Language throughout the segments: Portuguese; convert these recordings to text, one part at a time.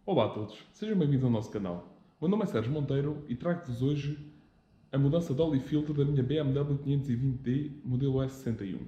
Olá a todos, sejam bem-vindos ao nosso canal. O meu nome é Sérgio Monteiro e trago-vos hoje a mudança de óleo e filtro da minha BMW 520D modelo S61.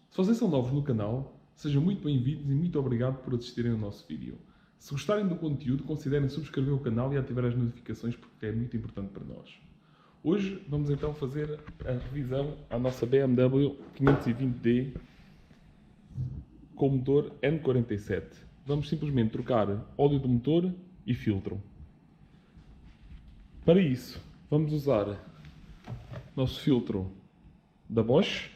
Se vocês são novos no canal, sejam muito bem-vindos e muito obrigado por assistirem ao nosso vídeo. Se gostarem do conteúdo, considerem subscrever o canal e ativar as notificações porque é muito importante para nós. Hoje vamos então fazer a revisão à nossa BMW 520D com o motor N47. Vamos simplesmente trocar óleo do motor e filtro. Para isso, vamos usar o nosso filtro da Bosch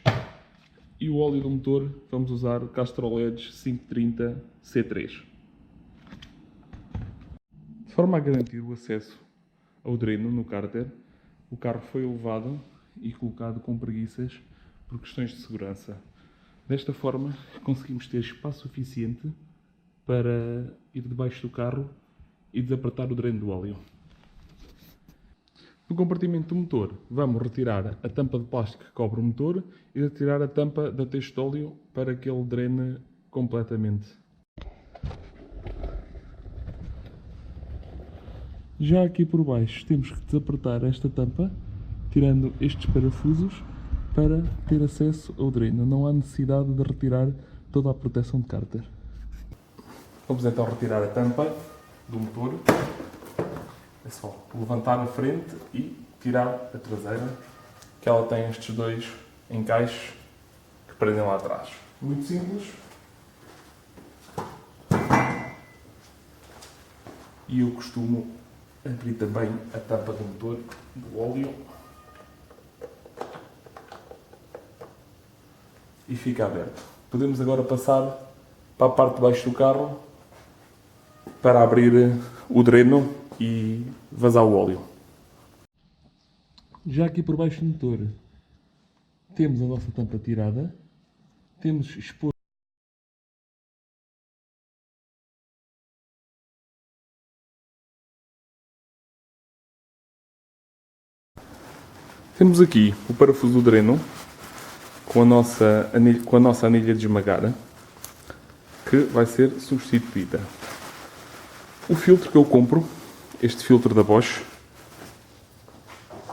e o óleo do motor vamos usar Castrol Edge 530 C3. De forma a garantir o acesso ao dreno no cárter, o carro foi elevado e colocado com preguiças por questões de segurança. Desta forma, conseguimos ter espaço suficiente para ir debaixo do carro e desapertar o dreno do óleo. No compartimento do motor, vamos retirar a tampa de plástico que cobre o motor e retirar a tampa da testa de óleo para que ele drene completamente. Já aqui por baixo temos que desapertar esta tampa, tirando estes parafusos, para ter acesso ao dreno. Não há necessidade de retirar toda a proteção de cárter. Vamos então retirar a tampa do motor. É só levantar a frente e tirar a traseira, que ela tem estes dois encaixes que prendem lá atrás. Muito simples. E eu costumo abrir também a tampa do motor, do óleo. E fica aberto. Podemos agora passar para a parte de baixo do carro para abrir o dreno e vazar o óleo. Já aqui por baixo do motor temos a nossa tampa tirada, temos exposto temos aqui o parafuso do dreno com a nossa anilha de esmagar, que vai ser substituída. O filtro que eu compro, este filtro da Bosch,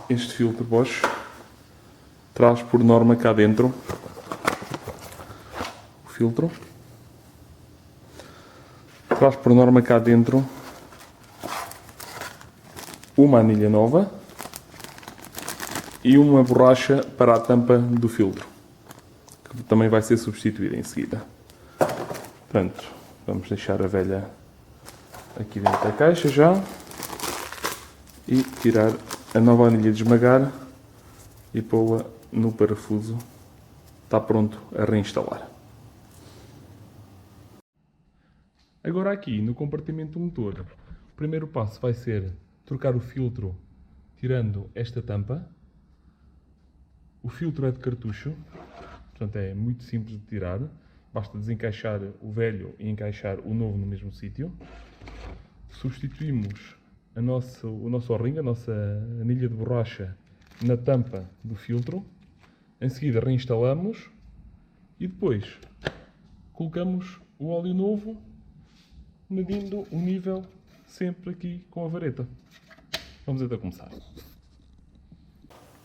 este filtro Bosch, traz por norma cá dentro o filtro, traz por norma cá dentro uma anilha nova e uma borracha para a tampa do filtro, que também vai ser substituída em seguida. Portanto, vamos deixar a velha aqui dentro da caixa já e tirar a nova anilha de esmagar e pô-la no parafuso. Está pronto a reinstalar. Agora aqui no compartimento do motor, o primeiro passo vai ser trocar o filtro tirando esta tampa. O filtro é de cartucho, portanto é muito simples de tirar. Basta desencaixar o velho e encaixar o novo no mesmo sítio. Substituímos o nosso O-ring, a nossa anilha de borracha, na tampa do filtro. Em seguida reinstalamos e depois colocamos o óleo novo, medindo o nível sempre aqui com a vareta. Vamos então começar.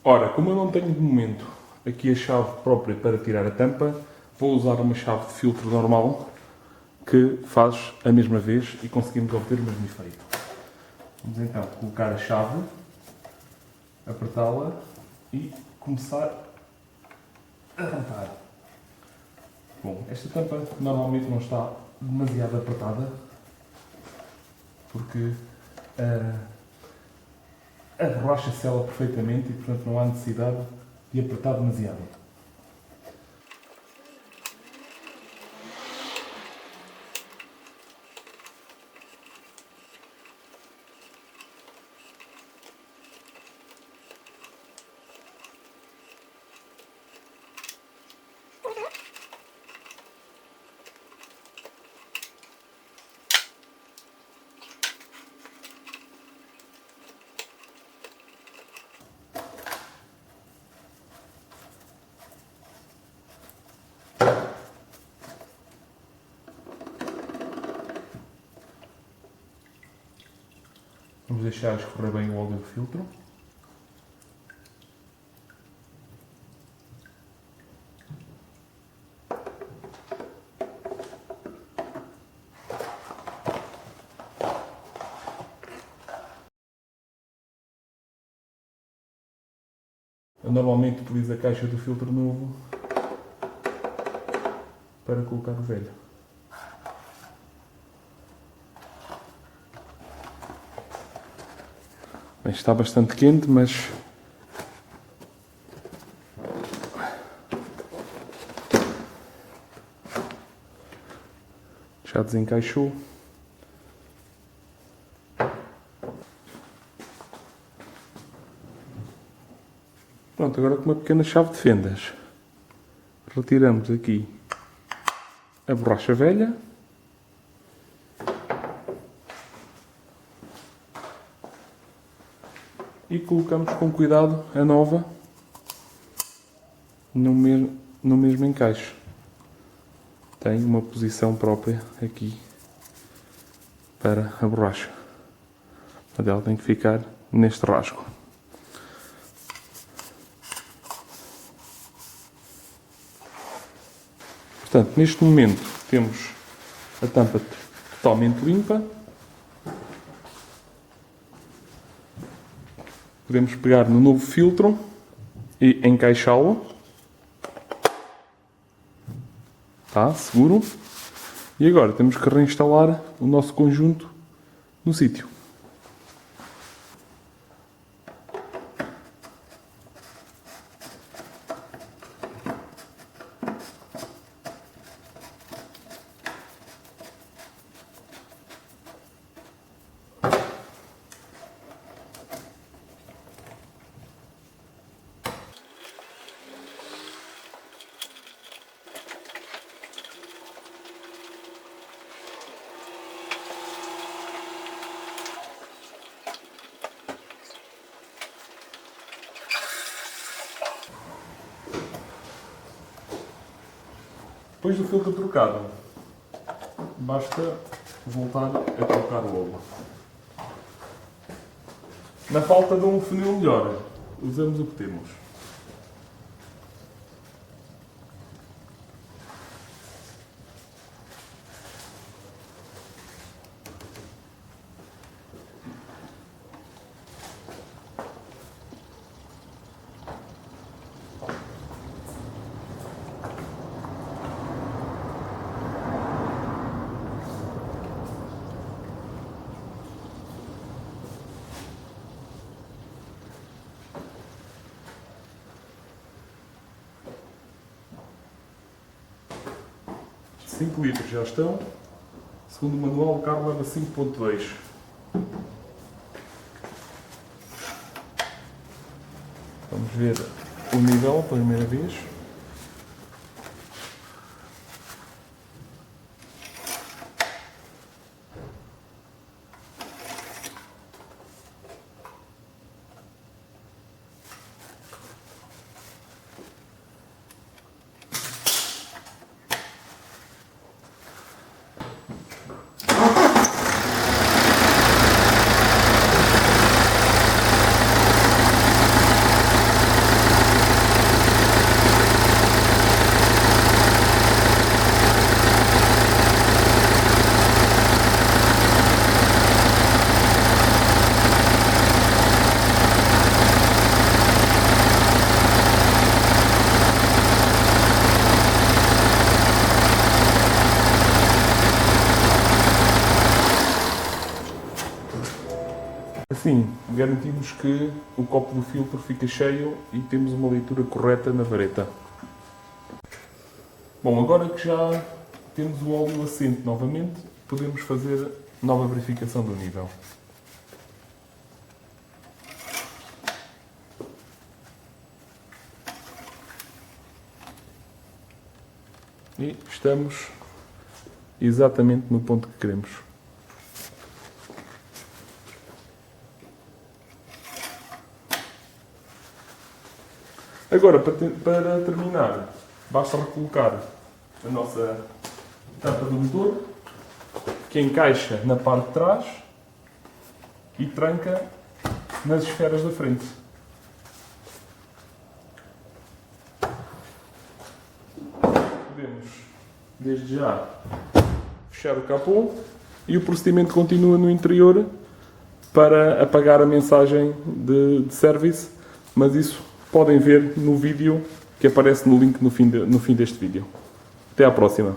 Ora, como eu não tenho de momento aqui a chave própria para tirar a tampa, vou usar uma chave de filtro normal que faz a mesma vez e conseguimos obter o mesmo efeito. Vamos então colocar a chave, apertá-la e começar a tampar. Bom, esta tampa normalmente não está demasiado apertada porque a borracha sela perfeitamente e portanto não há necessidade de apertar demasiado. Vamos deixar escorrer bem o óleo do filtro. Eu normalmente utilizo a caixa do filtro novo para colocar o velho. Bem, está bastante quente, mas já desencaixou. Pronto, agora com uma pequena chave de fendas retiramos aqui a borracha velha. E colocamos com cuidado a nova no mesmo encaixe. Tem uma posição própria aqui para a borracha. Mas ela tem que ficar neste rasgo. Portanto, neste momento temos a tampa totalmente limpa. Podemos pegar no novo filtro e encaixá-lo. Está seguro. E agora temos que reinstalar o nosso conjunto no sítio. Depois do filtro trocado, basta voltar a colocar o óleo. Na falta de um funil melhor, usamos o que temos. Cinco litros já estão. Segundo o manual, o carro leva 5.2. Vamos ver o nível pela primeira vez. Assim, garantimos que o copo do filtro fica cheio e temos uma leitura correta na vareta. Bom, agora que já temos o óleo assente novamente, podemos fazer nova verificação do nível. E estamos exatamente no ponto que queremos. Agora, para terminar, basta recolocar a nossa tampa do motor, que encaixa na parte de trás. e tranca nas esferas da frente. Podemos, desde já, fechar o capô e o procedimento continua no interior para apagar a mensagem de service, mas isso podem ver no vídeo que aparece no link no fim deste vídeo. Até à próxima!